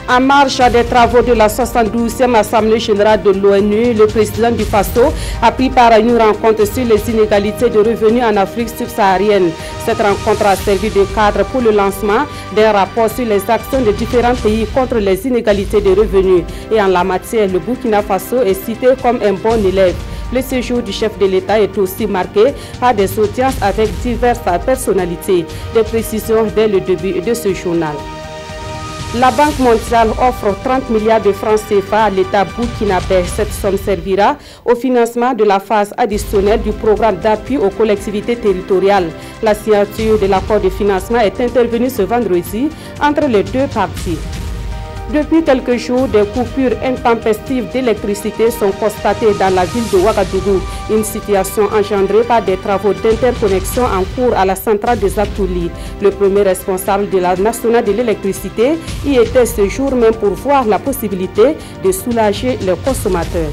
En marge des travaux de la 72e Assemblée générale de l'ONU, le président du Faso a pris part à une rencontre sur les inégalités de revenus en Afrique subsaharienne. Cette rencontre a servi de cadre pour le lancement d'un rapport sur les actions de différents pays contre les inégalités de revenus. Et en la matière, le Burkina Faso est cité comme un bon élève. Le séjour du chef de l'État est aussi marqué par des audiences avec diverses personnalités. Des précisions dès le début de ce journal. La Banque mondiale offre 30 milliards de francs CFA à l'État burkinabé. Cette somme servira au financement de la phase additionnelle du programme d'appui aux collectivités territoriales. La signature de l'accord de financement est intervenue ce vendredi entre les deux parties. Depuis quelques jours, des coupures intempestives d'électricité sont constatées dans la ville de Ouagadougou. Une situation engendrée par des travaux d'interconnexion en cours à la centrale des Atouli. Le premier responsable de la nationale de l'électricité y était ce jour même pour voir la possibilité de soulager les consommateurs.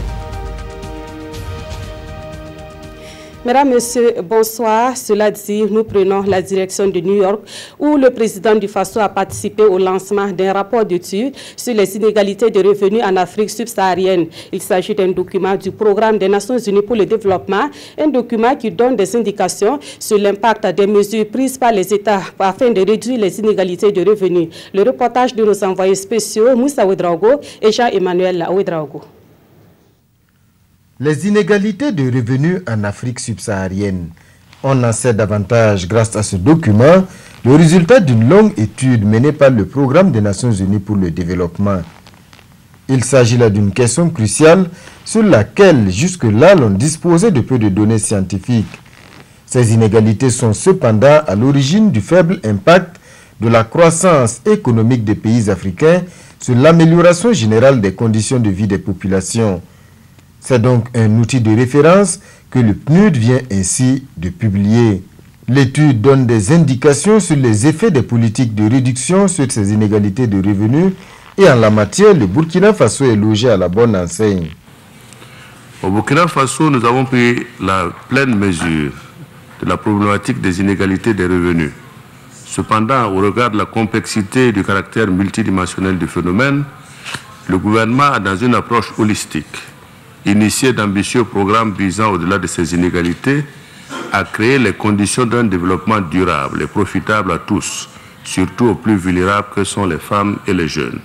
Mesdames, Messieurs, bonsoir. Cela dit, nous prenons la direction de New York où le président du Faso a participé au lancement d'un rapport d'étude sur les inégalités de revenus en Afrique subsaharienne. Il s'agit d'un document du Programme des Nations Unies pour le développement, un document qui donne des indications sur l'impact des mesures prises par les États afin de réduire les inégalités de revenus. Le reportage de nos envoyés spéciaux, Moussa Ouedraogo et Jean-Emmanuel Ouedraogo. Les inégalités de revenus en Afrique subsaharienne. On en sait davantage grâce à ce document, le résultat d'une longue étude menée par le Programme des Nations Unies pour le développement. Il s'agit là d'une question cruciale sur laquelle jusque-là l'on disposait de peu de données scientifiques. Ces inégalités sont cependant à l'origine du faible impact de la croissance économique des pays africains sur l'amélioration générale des conditions de vie des populations. C'est donc un outil de référence que le PNUD vient ainsi de publier. L'étude donne des indications sur les effets des politiques de réduction sur ces inégalités de revenus et en la matière, le Burkina Faso est logé à la bonne enseigne. Au Burkina Faso, nous avons pris la pleine mesure de la problématique des inégalités des revenus. Cependant, au regard de la complexité et du caractère multidimensionnel du phénomène, le gouvernement a, dans une approche holistique, initié d'ambitieux programmes visant au-delà de ces inégalités à créer les conditions d'un développement durable et profitable à tous, surtout aux plus vulnérables que sont les femmes et les jeunes.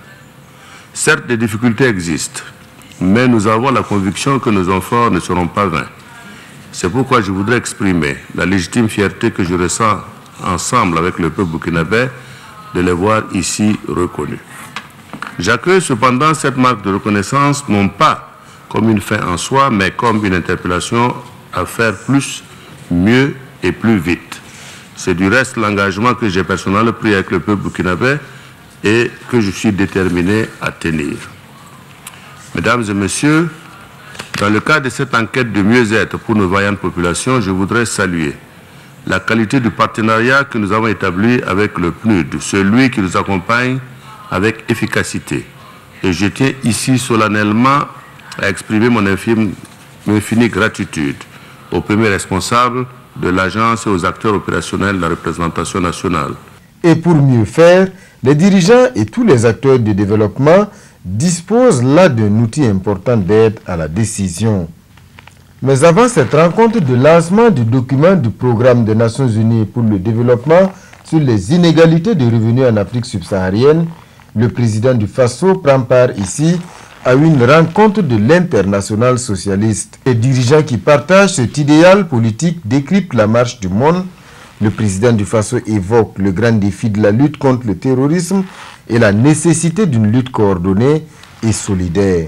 Certes, des difficultés existent, mais nous avons la conviction que nos efforts ne seront pas vains. C'est pourquoi je voudrais exprimer la légitime fierté que je ressens ensemble avec le peuple burkinabé de les voir ici reconnus. J'accueille cependant cette marque de reconnaissance non pas comme une fin en soi, mais comme une interpellation à faire plus, mieux et plus vite. C'est du reste l'engagement que j'ai personnellement pris avec le peuple burkinabé et que je suis déterminé à tenir. Mesdames et messieurs, dans le cadre de cette enquête de mieux-être pour nos vaillantes populations, je voudrais saluer la qualité du partenariat que nous avons établi avec le PNUD, celui qui nous accompagne avec efficacité. Et je tiens ici solennellement à exprimer mon infinie gratitude aux premiers responsables de l'agence et aux acteurs opérationnels de la représentation nationale. Et pour mieux faire, les dirigeants et tous les acteurs de développement disposent là d'un outil important d'aide à la décision. Mais avant cette rencontre de lancement du document du Programme des Nations Unies pour le développement sur les inégalités de revenus en Afrique subsaharienne, le président du Faso prend part ici à une rencontre de l'Internationale socialiste. Les dirigeants qui partagent cet idéal politique décryptent la marche du monde. Le président du Faso évoque le grand défi de la lutte contre le terrorisme et la nécessité d'une lutte coordonnée et solidaire.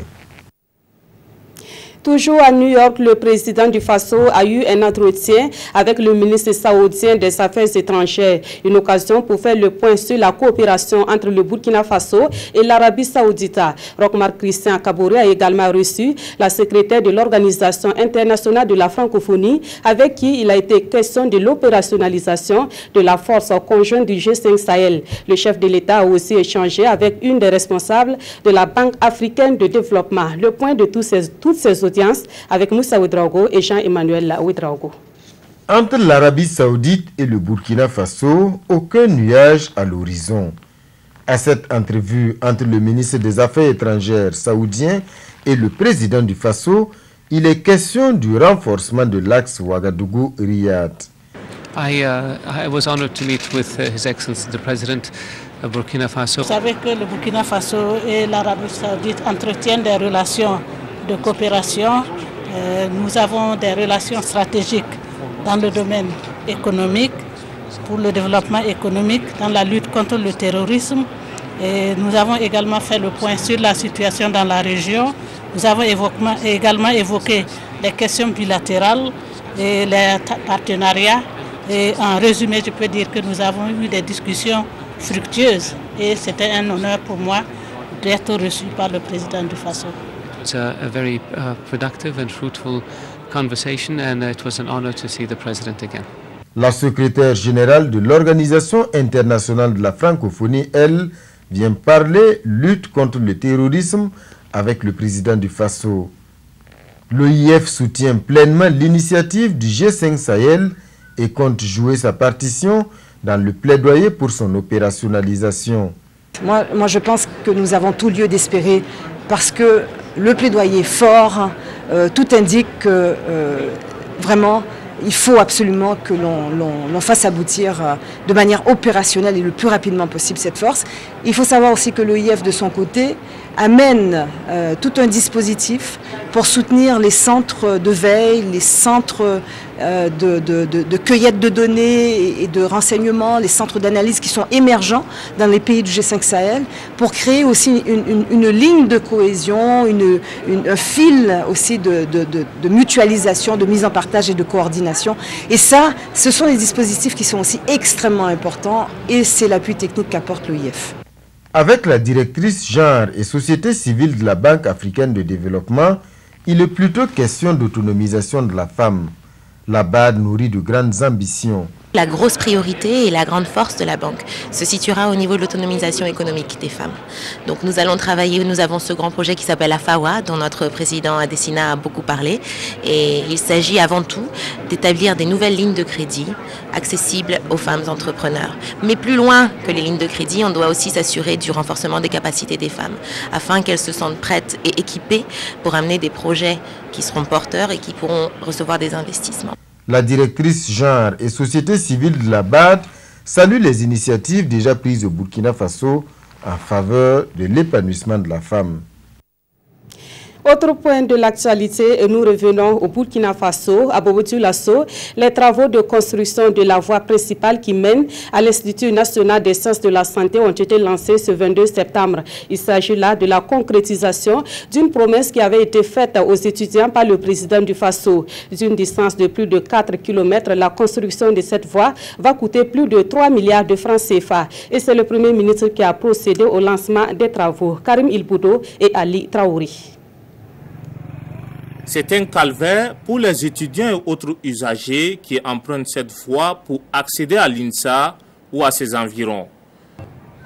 Toujours à New York, le président du Faso a eu un entretien avec le ministre saoudien des Affaires étrangères. Une occasion pour faire le point sur la coopération entre le Burkina Faso et l'Arabie saoudite. Rochmar Christian Kabouri a également reçu la secrétaire de l'Organisation internationale de la francophonie, avec qui il a été question de l'opérationnalisation de la force conjointe du G5 Sahel. Le chef de l'État a aussi échangé avec une des responsables de la Banque africaine de développement. Le point de toutes ces audiences avec Moussa Ouedraogo et Jean-Emmanuel Ouedraogo. Entre l'Arabie saoudite et le Burkina Faso, aucun nuage à l'horizon. À cette entrevue entre le ministre des Affaires étrangères saoudien et le président du Faso, il est question du renforcement de l'axe Ouagadougou-Riyad. I was honored to meet with His Excellency the President of Burkina Faso. Vous savez que le Burkina Faso et l'Arabie Saoudite entretiennent des relations de coopération. Nous avons des relations stratégiques dans le domaine économique, pour le développement économique, dans la lutte contre le terrorisme. Et nous avons également fait le point sur la situation dans la région. Nous avons également évoqué les questions bilatérales et les partenariats. Et en résumé, je peux dire que nous avons eu des discussions fructueuses et c'était un honneur pour moi d'être reçu par le président du Faso. It's a very productive and fruitful conversation and it was an honor to see the president again. La secrétaire générale de l'Organisation internationale de la francophonie, elle, vient parler lutte contre le terrorisme avec le président du Faso. L'OIF soutient pleinement l'initiative du G5 Sahel et compte jouer sa partition dans le plaidoyer pour son opérationnalisation. Moi, je pense que nous avons tout lieu d'espérer parce que le plaidoyer est fort, tout indique que vraiment il faut absolument que l'on fasse aboutir de manière opérationnelle et le plus rapidement possible cette force. Il faut savoir aussi que l'OIF de son côté amène tout un dispositif pour soutenir les centres de veille, les centres de cueillette de données et de renseignements, les centres d'analyse qui sont émergents dans les pays du G5 Sahel, pour créer aussi une ligne de cohésion, un fil aussi de mutualisation, de mise en partage et de coordination. Et ça, ce sont des dispositifs qui sont aussi extrêmement importants et c'est l'appui technique qu'apporte l'OIF. Avec la directrice genre et société civile de la Banque africaine de développement, il est plutôt question d'autonomisation de la femme. La BAD nourrit de grandes ambitions. La grosse priorité et la grande force de la banque se situera au niveau de l'autonomisation économique des femmes. Donc nous allons travailler, nous avons ce grand projet qui s'appelle la FAWA, dont notre président Adesina a beaucoup parlé. Et il s'agit avant tout d'établir des nouvelles lignes de crédit accessibles aux femmes entrepreneurs. Mais plus loin que les lignes de crédit, on doit aussi s'assurer du renforcement des capacités des femmes, afin qu'elles se sentent prêtes et équipées pour amener des projets qui seront porteurs et qui pourront recevoir des investissements. La directrice genre et société civile de la BAD salue les initiatives déjà prises au Burkina Faso en faveur de l'épanouissement de la femme. Autre point de l'actualité, nous revenons au Burkina Faso, à Bobo-Dioulasso. Les travaux de construction de la voie principale qui mène à l'Institut national des sciences de la santé ont été lancés ce 22 septembre. Il s'agit là de la concrétisation d'une promesse qui avait été faite aux étudiants par le président du Faso. D'une distance de plus de 4 km, la construction de cette voie va coûter plus de 3 milliards de francs CFA. Et c'est le Premier ministre qui a procédé au lancement des travaux. Karim Ilboudo et Ali Traouri. C'est un calvaire pour les étudiants et autres usagers qui empruntent cette voie pour accéder à l'INSA ou à ses environs.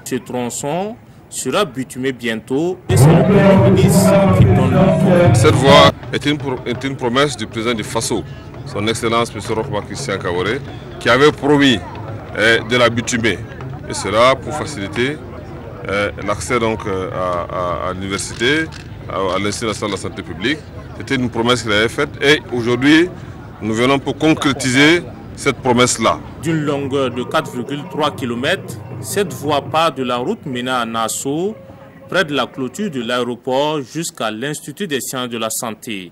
Ce tronçon sera bitumé bientôt et c'est le Premier ministre qui donne le tour. Cette voie est une promesse du président du Faso, son Excellence M. Rochma Christian Kaboré, qui avait promis de la bitumer. Et cela pour faciliter l'accès à l'université, à l'Institut national de la santé publique. C'était une promesse qu'il avait faite et aujourd'hui, nous venons pour concrétiser cette promesse-là. D'une longueur de 4,3 km, cette voie part de la route menant à Nassau, près de la clôture de l'aéroport, jusqu'à l'Institut des sciences de la santé.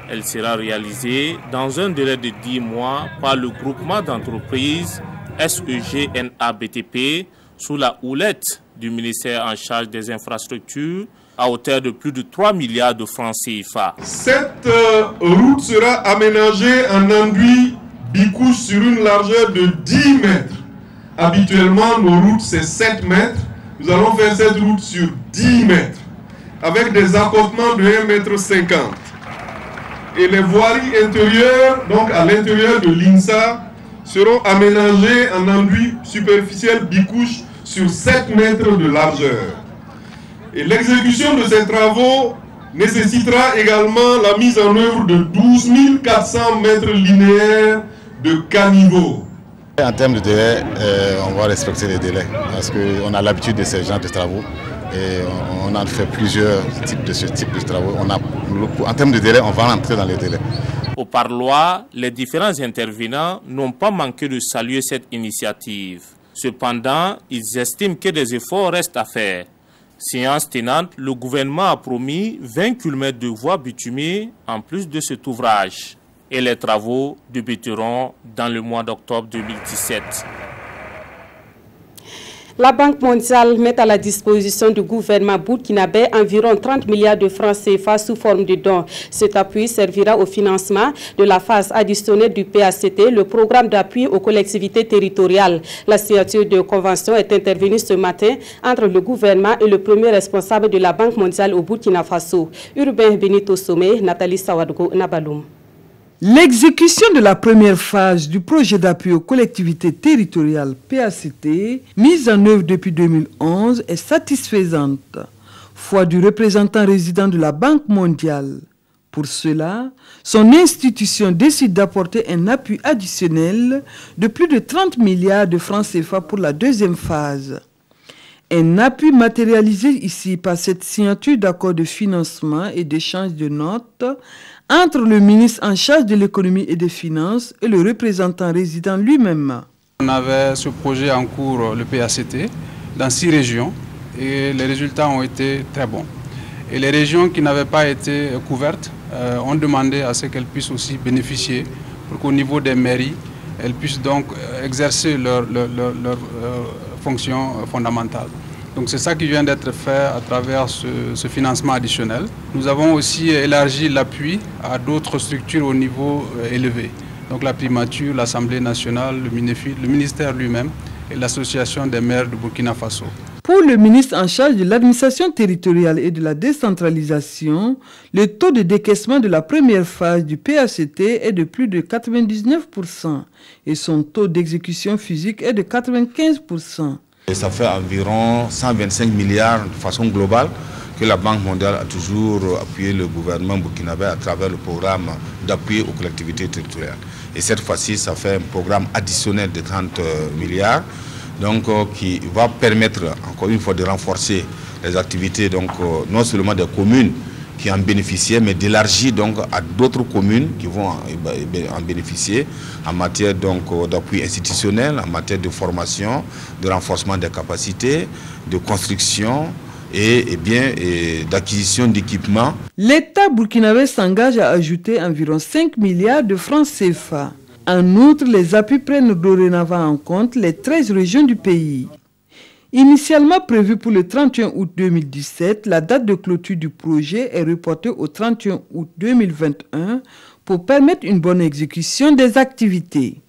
Elle sera réalisée dans un délai de 10 mois par le groupement d'entreprises SEG-NABTP sous la houlette du ministère en charge des infrastructures, à hauteur de plus de 3 milliards de francs CFA. Cette route sera aménagée en enduit bicouche sur une largeur de 10 mètres. Habituellement, nos routes, c'est 7 mètres. Nous allons faire cette route sur 10 mètres, avec des accostements de 1,50 m. Et les voiries intérieures, donc à l'intérieur de l'INSA, seront aménagées en enduit superficiel bicouche sur 7 mètres de largeur. Et l'exécution de ces travaux nécessitera également la mise en œuvre de 12 400 mètres linéaires de caniveaux. En termes de délai, on va respecter les délais parce qu'on a l'habitude de ces genres de travaux et on en fait plusieurs types de ce type de travaux. En termes de délai, on va rentrer dans les délais. Au parloir, les différents intervenants n'ont pas manqué de saluer cette initiative. Cependant, ils estiment que des efforts restent à faire. Séance tenante, le gouvernement a promis 20 km de voies bitumées en plus de cet ouvrage. Et les travaux débuteront dans le mois d'octobre 2017. La Banque mondiale met à la disposition du gouvernement burkinabé environ 30 milliards de francs CFA sous forme de dons. Cet appui servira au financement de la phase additionnelle du PACT, le programme d'appui aux collectivités territoriales. La signature de convention est intervenue ce matin entre le gouvernement et le premier responsable de la Banque mondiale au Burkina Faso. Urbain Benito Somé, Nathalie Sawadgo, Nabaloum. L'exécution de la première phase du projet d'appui aux collectivités territoriales PACT, mise en œuvre depuis 2011, est satisfaisante. Foi du représentant résident de la Banque mondiale. Pour cela, son institution décide d'apporter un appui additionnel de plus de 30 milliards de francs CFA pour la deuxième phase. Un appui matérialisé ici par cette signature d'accord de financement et d'échange de notes entre le ministre en charge de l'économie et des finances et le représentant résident lui-même. On avait ce projet en cours, le PACT, dans 6 régions et les résultats ont été très bons. Et les régions qui n'avaient pas été couvertes ont demandé à ce qu'elles puissent aussi bénéficier pour qu'au niveau des mairies, elles puissent donc exercer leur fonction fondamentale. Donc c'est ça qui vient d'être fait à travers ce financement additionnel. Nous avons aussi élargi l'appui à d'autres structures au niveau élevé. Donc la primature, l'Assemblée nationale, le ministère lui-même et l'Association des maires de Burkina Faso. Pour le ministre en charge de l'administration territoriale et de la décentralisation, le taux de décaissement de la première phase du PACT est de plus de 99% et son taux d'exécution physique est de 95%. Et ça fait environ 125 milliards de façon globale que la Banque mondiale a toujours appuyé le gouvernement burkinabé à travers le programme d'appui aux collectivités territoriales. Et cette fois-ci, ça fait un programme additionnel de 30 milliards donc, qui va permettre encore une fois de renforcer les activités donc, non seulement des communes qui en bénéficiaient, mais d'élargir donc à d'autres communes qui vont en bénéficier en matière d'appui institutionnel, en matière de formation, de renforcement des capacités, de construction et d'acquisition d'équipements. L'État burkinabé s'engage à ajouter environ 5 milliards de francs CFA. En outre, les appuis prennent dorénavant en compte les 13 régions du pays. Initialement prévue pour le 31 août 2017, la date de clôture du projet est reportée au 31 août 2021 pour permettre une bonne exécution des activités.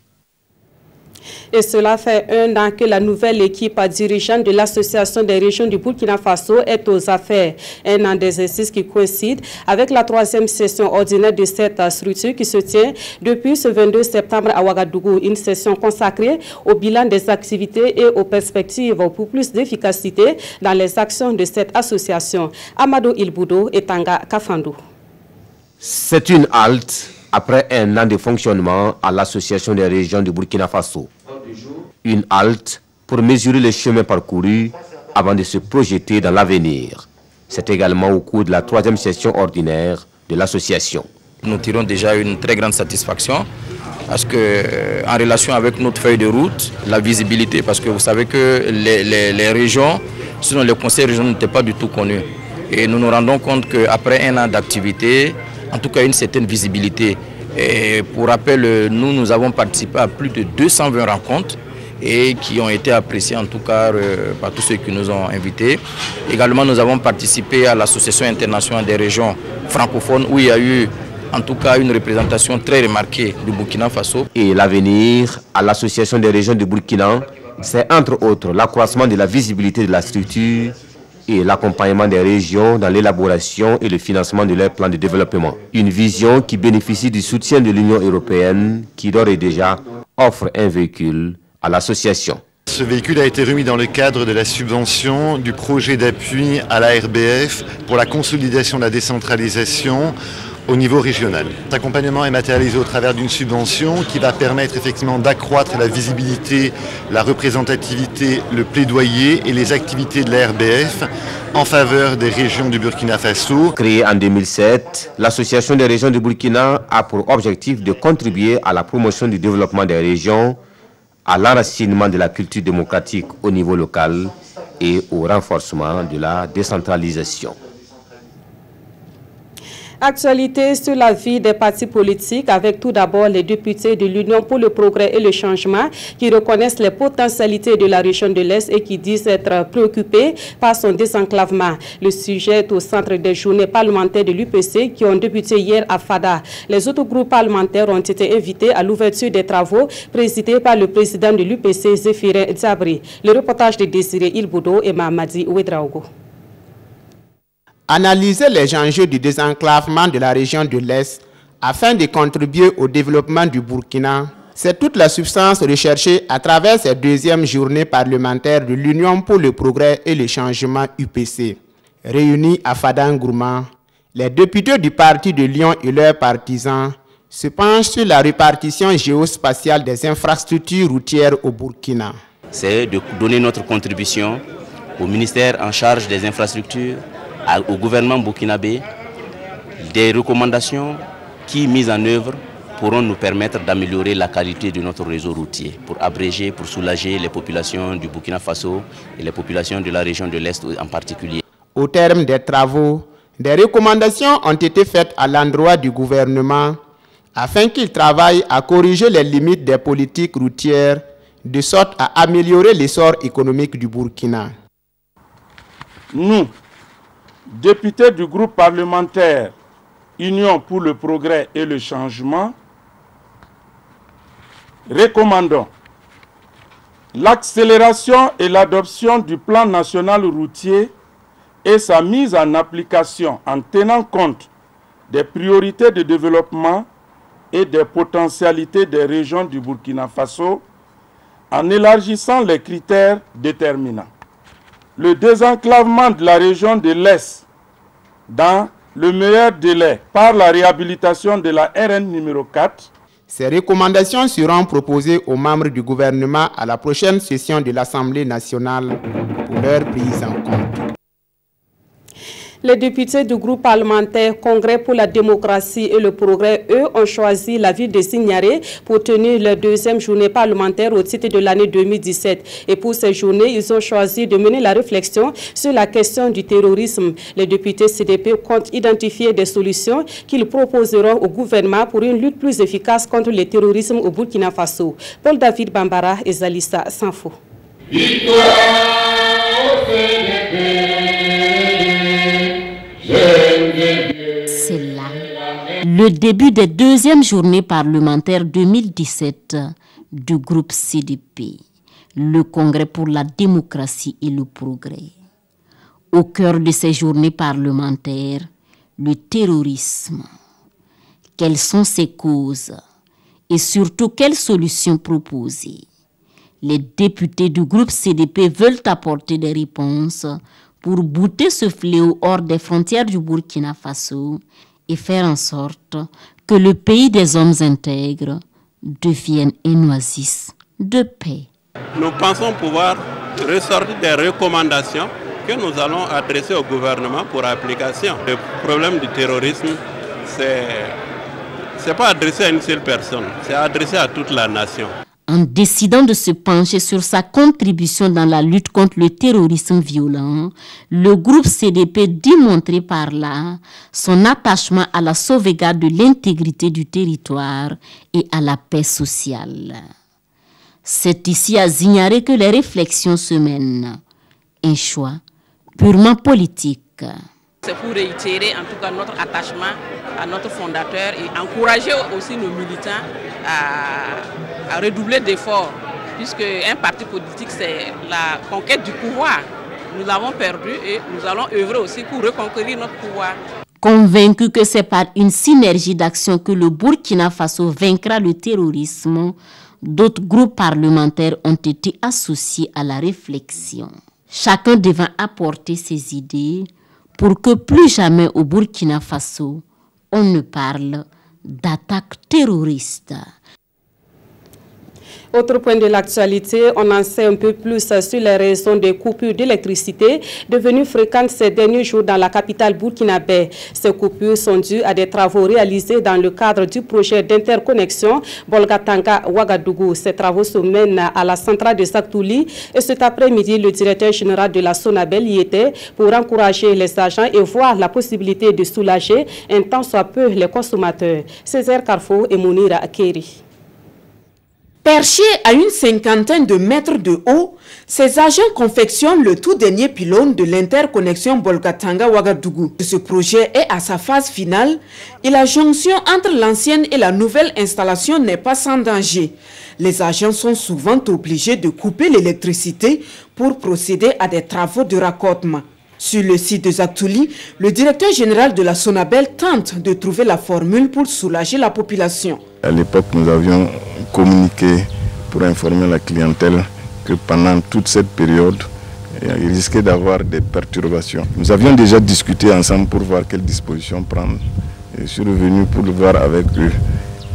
Et cela fait 1 an que la nouvelle équipe dirigeante de l'Association des régions du Burkina Faso est aux affaires. Un an d'exercice qui coïncide avec la 3e session ordinaire de cette structure qui se tient depuis ce 22 septembre à Ouagadougou. Une session consacrée au bilan des activités et aux perspectives pour plus d'efficacité dans les actions de cette association. Amadou Ilboudo et Tanga Kafandou. C'est une halte après 1 an de fonctionnement à l'Association des régions du Burkina Faso. Une halte pour mesurer les chemins parcourus avant de se projeter dans l'avenir. C'est également au cours de la 3e session ordinaire de l'association. Nous tirons déjà une très grande satisfaction parce que, en relation avec notre feuille de route, la visibilité, parce que vous savez que les régions, sinon les conseils régionaux n'étaient pas du tout connus. Et nous nous rendons compte qu'après 1 an d'activité, en tout cas une certaine visibilité. Et pour rappel, nous avons participé à plus de 220 rencontres et qui ont été appréciées en tout cas par tous ceux qui nous ont invités. Également, nous avons participé à l'Association internationale des régions francophones où il y a eu en tout cas une représentation très remarquée du Burkina Faso. Et l'avenir à l'Association des régions du Burkina, c'est entre autres l'accroissement de la visibilité de la structure et l'accompagnement des régions dans l'élaboration et le financement de leurs plans de développement. Une vision qui bénéficie du soutien de l'Union européenne qui d'ores et déjà offre un véhicule à l'association. Ce véhicule a été remis dans le cadre de la subvention du projet d'appui à la RBF pour la consolidation de la décentralisation au niveau régional. Cet accompagnement est matérialisé au travers d'une subvention qui va permettre effectivement d'accroître la visibilité, la représentativité, le plaidoyer et les activités de la RBF en faveur des régions du Burkina Faso. Créée en 2007, l'Association des régions du Burkina a pour objectif de contribuer à la promotion du développement des régions, à l'enracinement de la culture démocratique au niveau local et au renforcement de la décentralisation. Actualité sur la vie des partis politiques avec tout d'abord les députés de l'Union pour le progrès et le changement qui reconnaissent les potentialités de la région de l'Est et qui disent être préoccupés par son désenclavement. Le sujet est au centre des journées parlementaires de l'UPC qui ont débuté hier à Fada. Les autres groupes parlementaires ont été invités à l'ouverture des travaux présidés par le président de l'UPC, Zéphirin Dzabri. Le reportage de Désiré Ilboudo et Mamadi Ouedraogo. Analyser les enjeux du désenclavement de la région de l'Est afin de contribuer au développement du Burkina, c'est toute la substance recherchée à travers cette deuxième journée parlementaire de l'Union pour le progrès et le changement UPC. Réunis à Fadangourma, les députés du parti de Lyon et leurs partisans se penchent sur la répartition géospatiale des infrastructures routières au Burkina. C'est de donner notre contribution au ministère en charge des infrastructures, au gouvernement burkinabé, des recommandations qui, mises en œuvre, pourront nous permettre d'améliorer la qualité de notre réseau routier, pour abréger, pour soulager les populations du Burkina Faso et les populations de la région de l'Est en particulier. Au terme des travaux, des recommandations ont été faites à l'endroit du gouvernement afin qu'il travaille à corriger les limites des politiques routières de sorte à améliorer l'essor économique du Burkina. Nous, députés du groupe parlementaire Union pour le progrès et le changement, recommandons l'accélération et l'adoption du plan national routier et sa mise en application en tenant compte des priorités de développement et des potentialités des régions du Burkina Faso en élargissant les critères déterminants. Le désenclavement de la région de l'Est dans le meilleur délai par la réhabilitation de la RN numéro 4. Ces recommandations seront proposées aux membres du gouvernement à la prochaine session de l'Assemblée nationale pour leur prise en compte. Les députés du groupe parlementaire Congrès pour la démocratie et le progrès, eux, ont choisi la ville de Signaré pour tenir leur deuxième journée parlementaire au titre de l'année 2017. Et pour ces journées, ils ont choisi de mener la réflexion sur la question du terrorisme. Les députés CDP comptent identifier des solutions qu'ils proposeront au gouvernement pour une lutte plus efficace contre le terrorisme au Burkina Faso. Paul David Bambara et Zalissa Sanfo. C'est là le début des deuxièmes journées parlementaires 2017 du groupe CDP, le Congrès pour la démocratie et le progrès. Au cœur de ces journées parlementaires, le terrorisme. Quelles sont ses causes et surtout quelles solutions proposer? Les députés du groupe CDP veulent apporter des réponses pour bouter ce fléau hors des frontières du Burkina Faso et faire en sorte que le pays des hommes intègres devienne une oasis de paix. Nous pensons pouvoir ressortir des recommandations que nous allons adresser au gouvernement pour application. Le problème du terrorisme, c'est pas adressé à une seule personne, c'est adressé à toute la nation. En décidant de se pencher sur sa contribution dans la lutte contre le terrorisme violent, le groupe CDP démontrait par là son attachement à la sauvegarde de l'intégrité du territoire et à la paix sociale. C'est ici à Zignaré que les réflexions se mènent. Un choix purement politique. C'est pour réitérer en tout cas notre attachement à notre fondateur et encourager aussi nos militants à redoubler d'efforts, puisque un parti politique, c'est la conquête du pouvoir. Nous l'avons perdu et nous allons œuvrer aussi pour reconquérir notre pouvoir. Convaincu que c'est par une synergie d'action que le Burkina Faso vaincra le terrorisme, d'autres groupes parlementaires ont été associés à la réflexion. Chacun devant apporter ses idées pour que plus jamais au Burkina Faso, on ne parle d'attaque terroriste. Autre point de l'actualité, on en sait un peu plus sur les raisons des coupures d'électricité devenues fréquentes ces derniers jours dans la capitale burkinabé. Ces coupures sont dues à des travaux réalisés dans le cadre du projet d'interconnexion Bolgatanga-Ouagadougou. Ces travaux se mènent à la centrale de Saktouli et cet après-midi, le directeur général de la Sonabel y était pour encourager les agents et voir la possibilité de soulager un tant soit peu les consommateurs. Césaire Carrefour et Mounira Akeri. Perchés à une cinquantaine de mètres de haut, ces agents confectionnent le tout dernier pylône de l'interconnexion Bolgatanga-Ouagadougou. Ce projet est à sa phase finale et la jonction entre l'ancienne et la nouvelle installation n'est pas sans danger. Les agents sont souvent obligés de couper l'électricité pour procéder à des travaux de raccordement. Sur le site de Zaktouli, le directeur général de la Sonabel tente de trouver la formule pour soulager la population. À l'époque, nous avions communiqué pour informer la clientèle que pendant toute cette période, il risquait d'avoir des perturbations. Nous avions déjà discuté ensemble pour voir quelles dispositions prendre. Et je suis revenu pour voir avec eux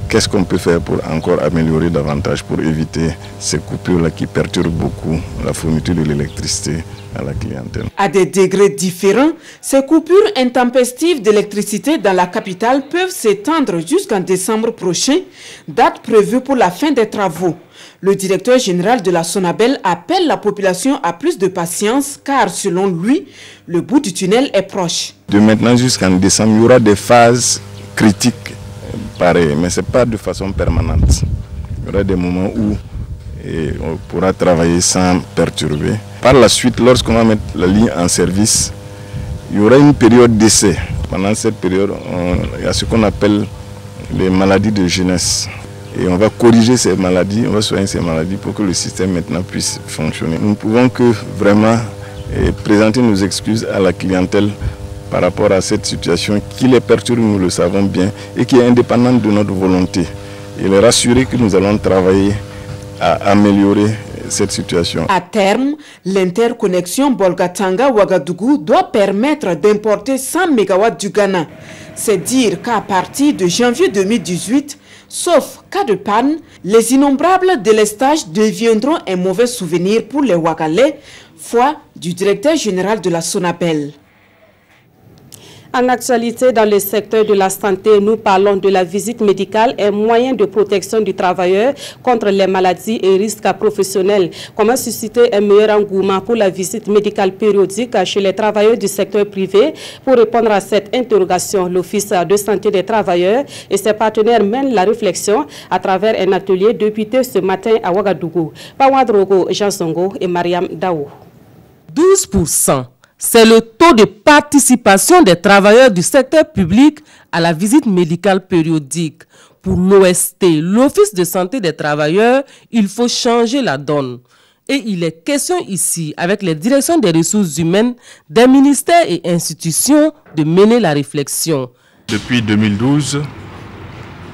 qu'est-ce qu'on peut faire pour encore améliorer davantage, pour éviter ces coupures-là qui perturbent beaucoup la fourniture de l'électricité à la clientèle. À des degrés différents, ces coupures intempestives d'électricité dans la capitale peuvent s'étendre jusqu'en décembre prochain, date prévue pour la fin des travaux. Le directeur général de la Sonabel appelle la population à plus de patience car selon lui, le bout du tunnel est proche. De maintenant jusqu'en décembre, il y aura des phases critiques pareilles, mais ce n'est pas de façon permanente. Il y aura des moments où on pourra travailler sans perturber. Par la suite, lorsqu'on va mettre la ligne en service, il y aura une période d'essai. Pendant cette période, il y a ce qu'on appelle les maladies de jeunesse. Et on va corriger ces maladies, on va soigner ces maladies pour que le système maintenant puisse fonctionner. Nous ne pouvons que vraiment présenter nos excuses à la clientèle par rapport à cette situation qui les perturbe, nous le savons bien, et qui est indépendante de notre volonté. Et les rassurer que nous allons travailler à améliorer cette situation. À terme, l'interconnexion Bolgatanga-Ouagadougou doit permettre d'importer 100 MW du Ghana. C'est dire qu'à partir de janvier 2018, sauf cas de panne, les innombrables délestages deviendront un mauvais souvenir pour les Ouagalais, foi du directeur général de la Sonabel. En actualité, dans le secteur de la santé, nous parlons de la visite médicale, un moyen de protection du travailleur contre les maladies et risques professionnels. Comment susciter un meilleur engouement pour la visite médicale périodique chez les travailleurs du secteur privé? Pour répondre à cette interrogation, l'Office de santé des travailleurs et ses partenaires mènent la réflexion à travers un atelier débuté ce matin à Ouagadougou. Pawadrogo Jean Songo et Mariam Daou. 12%. C'est le taux de participation des travailleurs du secteur public à la visite médicale périodique. Pour l'OST, l'Office de santé des travailleurs, il faut changer la donne. Et il est question ici, avec les directions des ressources humaines, des ministères et institutions, de mener la réflexion. Depuis 2012,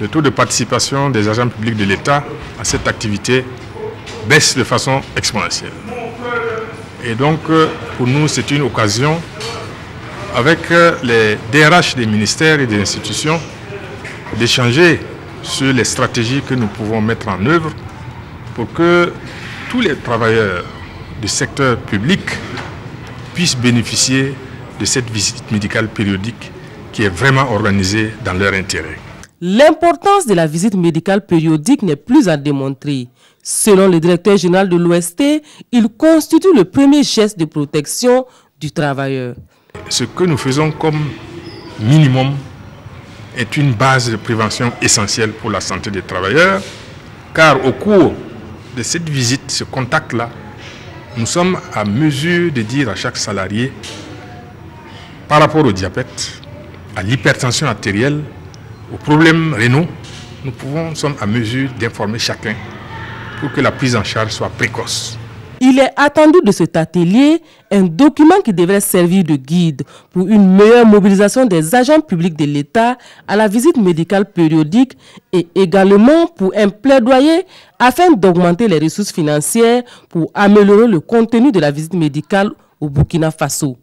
le taux de participation des agents publics de l'État à cette activité baisse de façon exponentielle. Et donc, pour nous, c'est une occasion, avec les DRH des ministères et des institutions, d'échanger sur les stratégies que nous pouvons mettre en œuvre pour que tous les travailleurs du secteur public puissent bénéficier de cette visite médicale périodique qui est vraiment organisée dans leur intérêt. L'importance de la visite médicale périodique n'est plus à démontrer. Selon le directeur général de l'OST, il constitue le premier geste de protection du travailleur. Ce que nous faisons comme minimum est une base de prévention essentielle pour la santé des travailleurs, car au cours de cette visite, ce contact-là, nous sommes à mesure de dire à chaque salarié, par rapport au diabète, à l'hypertension artérielle, aux problèmes rénaux, nous sommes à mesure d'informer chacun pour que la prise en charge soit précoce. Il est attendu de cet atelier un document qui devrait servir de guide pour une meilleure mobilisation des agents publics de l'État à la visite médicale périodique et également pour un plaidoyer afin d'augmenter les ressources financières pour améliorer le contenu de la visite médicale au Burkina Faso.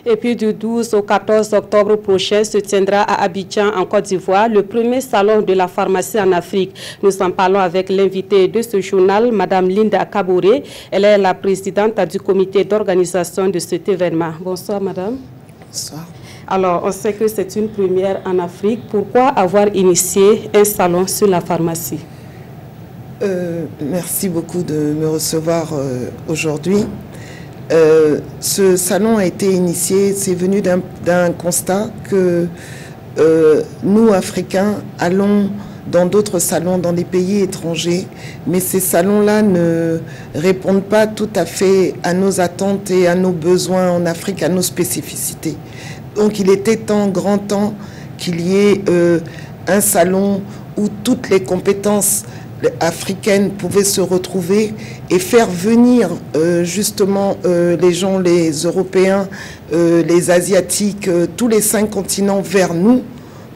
Et puis du 12 au 14 octobre prochain se tiendra à Abidjan, en Côte d'Ivoire, le premier salon de la pharmacie en Afrique. Nous en parlons avec l'invitée de ce journal, Madame Linda Kaboré. Elle est la présidente du comité d'organisation de cet événement. Bonsoir, Madame. Bonsoir. Alors, on sait que c'est une première en Afrique. Pourquoi avoir initié un salon sur la pharmacie? Merci beaucoup de me recevoir aujourd'hui. Ce salon a été initié, c'est venu d'un constat que nous, Africains, allons dans d'autres salons, dans des pays étrangers, mais ces salons-là ne répondent pas tout à fait à nos attentes et à nos besoins en Afrique, à nos spécificités. Donc il était grand temps qu'il y ait un salon où toutes les compétences africaines pouvaient se retrouver et faire venir justement les gens, les Européens, les Asiatiques, tous les 5 continents vers nous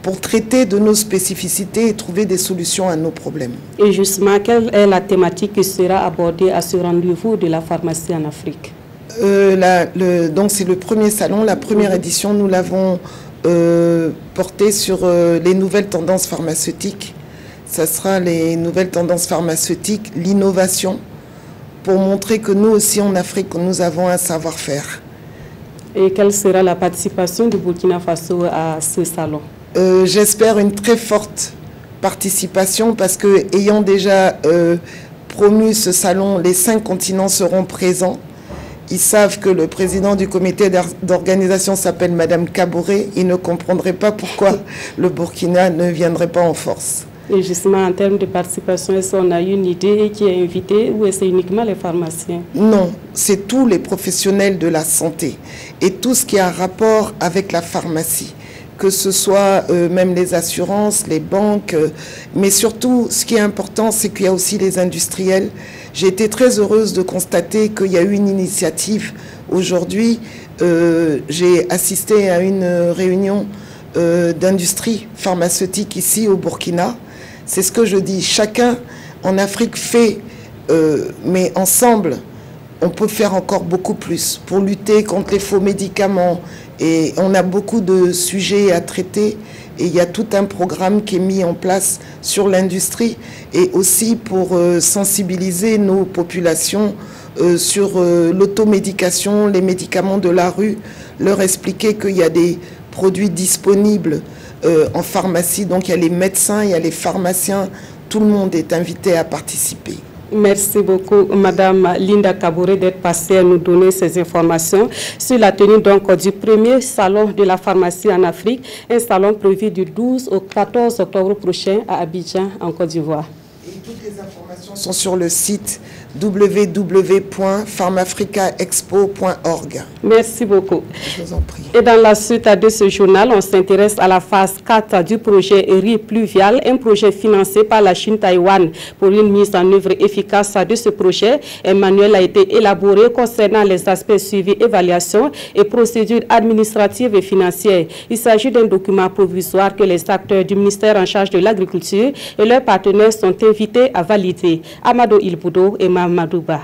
pour traiter de nos spécificités et trouver des solutions à nos problèmes. Et justement, quelle est la thématique qui sera abordée à ce rendez-vous de la pharmacie en Afrique? Donc c'est le premier salon, la première édition, nous l'avons porté sur les nouvelles tendances pharmaceutiques. Ça sera les nouvelles tendances pharmaceutiques, l'innovation, pour montrer que nous aussi en Afrique, nous avons un savoir-faire. Et quelle sera la participation du Burkina Faso à ce salon? J'espère une très forte participation parce que, ayant déjà promu ce salon, les 5 continents seront présents. Ils savent que le président du comité d'organisation s'appelle Madame Kaboré. Ils ne comprendraient pas pourquoi le Burkina ne viendrait pas en force. Et justement, en termes de participation, est-ce qu'on a une idée qui est invité ou est-ce uniquement les pharmaciens? Non, c'est tous les professionnels de la santé et tout ce qui a un rapport avec la pharmacie, que ce soit même les assurances, les banques, mais surtout, ce qui est important, c'est qu'il y a aussi les industriels. J'ai été très heureuse de constater qu'il y a eu une initiative. Aujourd'hui, j'ai assisté à une réunion d'industrie pharmaceutique ici au Burkina. C'est ce que je dis, chacun en Afrique fait, mais ensemble, on peut faire encore beaucoup plus pour lutter contre les faux médicaments. Et on a beaucoup de sujets à traiter et il y a tout un programme qui est mis en place sur l'industrie et aussi pour sensibiliser nos populations sur l'automédication, les médicaments de la rue, leur expliquer qu'il y a des produits disponibles en pharmacie, donc il y a les médecins, il y a les pharmaciens, tout le monde est invité à participer. Merci beaucoup, Madame Linda Kaboré, d'être passée à nous donner ces informations sur la tenue donc du premier salon de la pharmacie en Afrique, un salon prévu du 12 au 14 octobre prochain à Abidjan, en Côte d'Ivoire. Et toutes les informations sont sur le site www.pharmafricaexpo.org. Merci beaucoup. Je vous en prie. Et dans la suite de ce journal, on s'intéresse à la phase 4 du projet riz pluvial, un projet financé par la Chine-Taïwan. Pour une mise en œuvre efficace de ce projet, un manuel a été élaboré concernant les aspects suivi, évaluation et procédures administratives et financières. Il s'agit d'un document provisoire que les acteurs du ministère en charge de l'agriculture et leurs partenaires sont invités à valider. Amado Ilboudo et Mamadouba.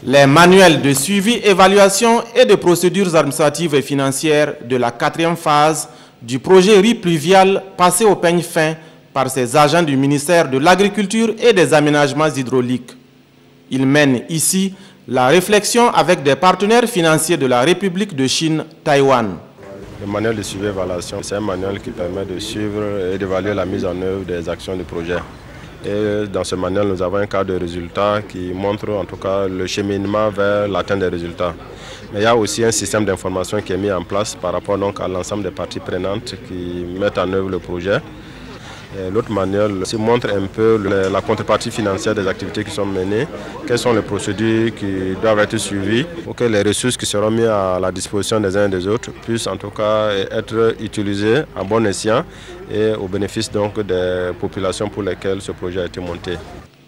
Les manuels de suivi, évaluation et de procédures administratives et financières de la 4e phase du projet riz pluvial passé au peigne fin par ses agents du ministère de l'Agriculture et des Aménagements hydrauliques. Ils mènent ici la réflexion avec des partenaires financiers de la République de Chine, Taïwan. Le manuel de suivi et évaluation, c'est un manuel qui permet de suivre et d'évaluer la mise en œuvre des actions du projet. Et dans ce manuel, nous avons un cadre de résultats qui montre en tout cas le cheminement vers l'atteinte des résultats. Mais il y a aussi un système d'information qui est mis en place par rapport donc à l'ensemble des parties prenantes qui mettent en œuvre le projet. L'autre manuel montre un peu la contrepartie financière des activités qui sont menées, quelles sont les procédures qui doivent être suivies pour que les ressources qui seront mises à la disposition des uns et des autres puissent en tout cas être utilisées à bon escient et au bénéfice donc des populations pour lesquelles ce projet a été monté.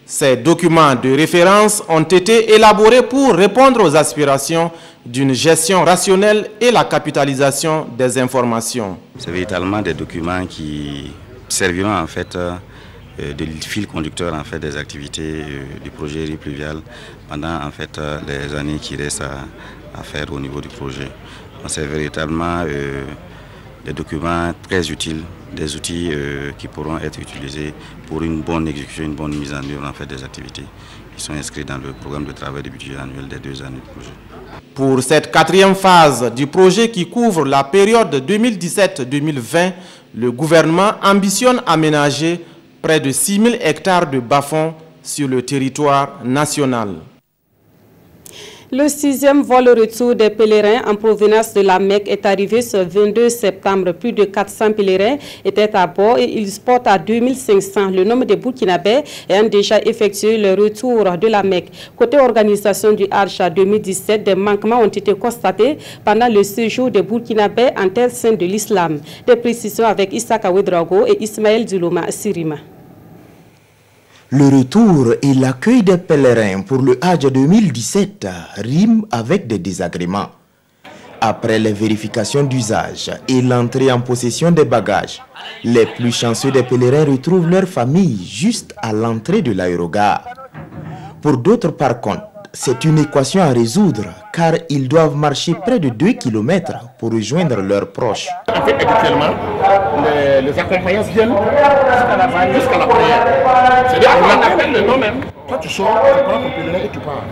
Ces documents de référence ont été élaborés pour répondre aux aspirations d'une gestion rationnelle et la capitalisation des informations. C'est véritablement des documents qui serviront en fait de fil conducteur en fait des activités du projet riz pluvial pendant en fait les années qui restent à faire au niveau du projet. C'est véritablement des documents très utiles, des outils qui pourront être utilisés pour une bonne exécution, une bonne mise en œuvre en fait, des activités qui sont inscrites dans le programme de travail du budget annuel des 2 années de projet. Pour cette 4e phase du projet qui couvre la période 2017-2020, le gouvernement ambitionne aménager près de 6 000 hectares de bas-fonds sur le territoire national. Le 6e vol retour des pèlerins en provenance de la Mecque est arrivé ce 22 septembre. Plus de 400 pèlerins étaient à bord et ils se portent à 2500. Le nombre de Burkinabés ayant déjà effectué le retour de la Mecque. Côté organisation du Hajj 2017, des manquements ont été constatés pendant le séjour des Burkinabés en terre sainte de l'islam. Des précisions avec Issaka Ouedraogo et Ismaël Duloma Sirima. Le retour et l'accueil des pèlerins pour le Hajj 2017 riment avec des désagréments. Après les vérifications d'usage et l'entrée en possession des bagages, les plus chanceux des pèlerins retrouvent leur famille juste à l'entrée de l'aérogare. Pour d'autres, par contre, c'est une équation à résoudre car ils doivent marcher près de 2 km pour rejoindre leurs proches. En fait, habituellement, les accompagnants viennent jusqu'à la prière. C'est-à-dire qu'on appelle le nom même. Toi, tu sors, tu prends ton pèlerin et tu pars.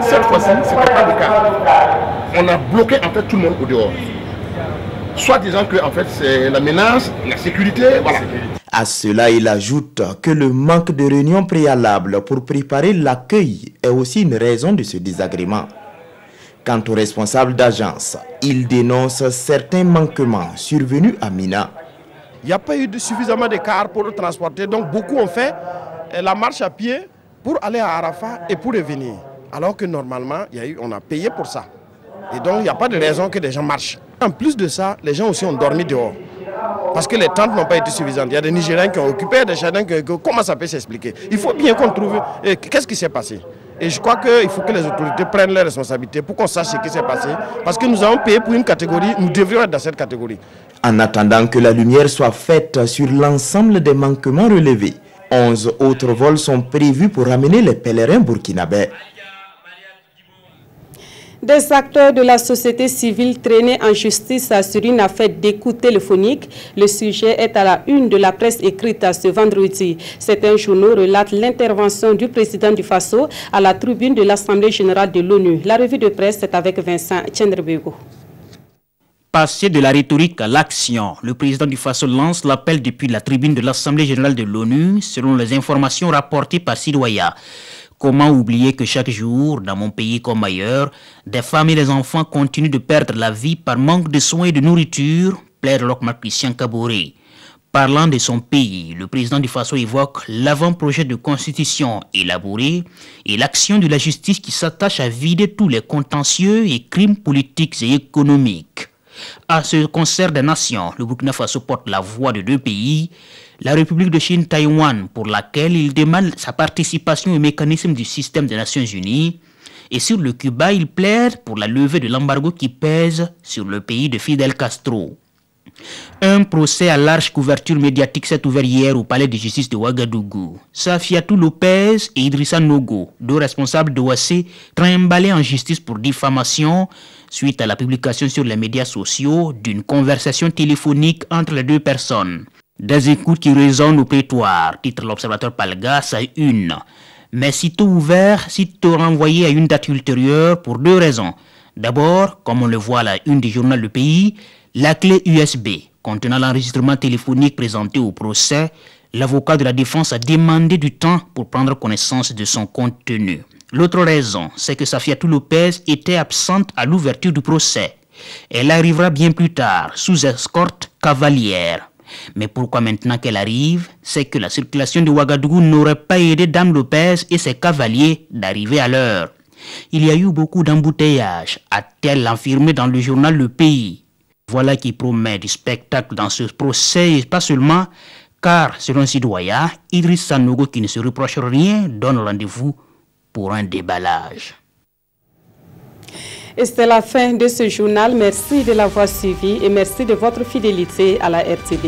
Cette fois-ci, ce n'était pas le cas. On a bloqué en fait tout le monde au dehors. Soit disant que en fait, c'est la menace, la sécurité, voilà. À cela, il ajoute que le manque de réunions préalables pour préparer l'accueil est aussi une raison de ce désagrément. Quant aux responsables d'agence, ils dénoncent certains manquements survenus à Mina. Il n'y a pas eu suffisamment de cars pour le transporter, donc beaucoup ont fait la marche à pied pour aller à Arafat et pour revenir. Alors que normalement, on a payé pour ça. Et donc, il n'y a pas de raison que des gens marchent. En plus de ça, les gens aussi ont dormi dehors. Parce que les tentes n'ont pas été suffisantes. Il y a des Nigériens qui ont occupé des jardins. Comment ça peut s'expliquer? Il faut bien qu'on trouve qu'est-ce qui s'est passé. Et je crois qu'il faut que les autorités prennent leurs responsabilités pour qu'on sache ce qui s'est passé. Parce que nous avons payé pour une catégorie, nous devrions être dans cette catégorie. En attendant que la lumière soit faite sur l'ensemble des manquements relevés, 11 autres vols sont prévus pour ramener les pèlerins burkinabés. Des acteurs de la société civile traînés en justice sur une affaire d'écoute téléphonique. Le sujet est à la une de la presse écrite ce vendredi. Certains journaux relatent l'intervention du président du Faso à la tribune de l'Assemblée générale de l'ONU. La revue de presse est avec Vincent Tchendrebego. Passer de la rhétorique à l'action, le président du Faso lance l'appel depuis la tribune de l'Assemblée générale de l'ONU, selon les informations rapportées par Sidoya. Comment oublier que chaque jour, dans mon pays comme ailleurs, des femmes et des enfants continuent de perdre la vie par manque de soins et de nourriture, plaide Lokma Christian Kaboré. Parlant de son pays, le président du Faso évoque l'avant-projet de constitution élaboré et l'action de la justice qui s'attache à vider tous les contentieux et crimes politiques et économiques. À ce concert des nations, le Burkina Faso porte la voix de 2 pays, la République de Chine, Taïwan, pour laquelle il demande sa participation au mécanisme du système des Nations Unies, et sur le Cuba, il plaide pour la levée de l'embargo qui pèse sur le pays de Fidel Castro. Un procès à large couverture médiatique s'est ouvert hier au palais de justice de Ouagadougou. Safiatou Lopez et Idrissa Nogo, 2 responsables d'OAC, trimballés en justice pour diffamation suite à la publication sur les médias sociaux d'une conversation téléphonique entre les 2 personnes. Des écoutes qui résonnent au prétoire, titre l'Observateur Palgas à une. Mais sitôt ouvert, sitôt renvoyé à une date ultérieure pour 2 raisons. D'abord, comme on le voit à la une du journal Le Pays, la clé USB contenant l'enregistrement téléphonique présenté au procès, l'avocat de la défense a demandé du temps pour prendre connaissance de son contenu. L'autre raison, c'est que Safiatou Lopez était absente à l'ouverture du procès. Elle arrivera bien plus tard, sous escorte cavalière. Mais pourquoi maintenant qu'elle arrive? C'est que la circulation de Ouagadougou n'aurait pas aidé Dame Lopez et ses cavaliers d'arriver à l'heure. Il y a eu beaucoup d'embouteillages, a-t-elle affirmé dans le journal Le Pays. Voilà qui promet du spectacle dans ce procès et pas seulement, car selon Sidoya, Idrissa Nogo qui ne se reproche rien donne rendez-vous pour un déballage. Et c'est la fin de ce journal. Merci de l'avoir suivi et merci de votre fidélité à la RTB.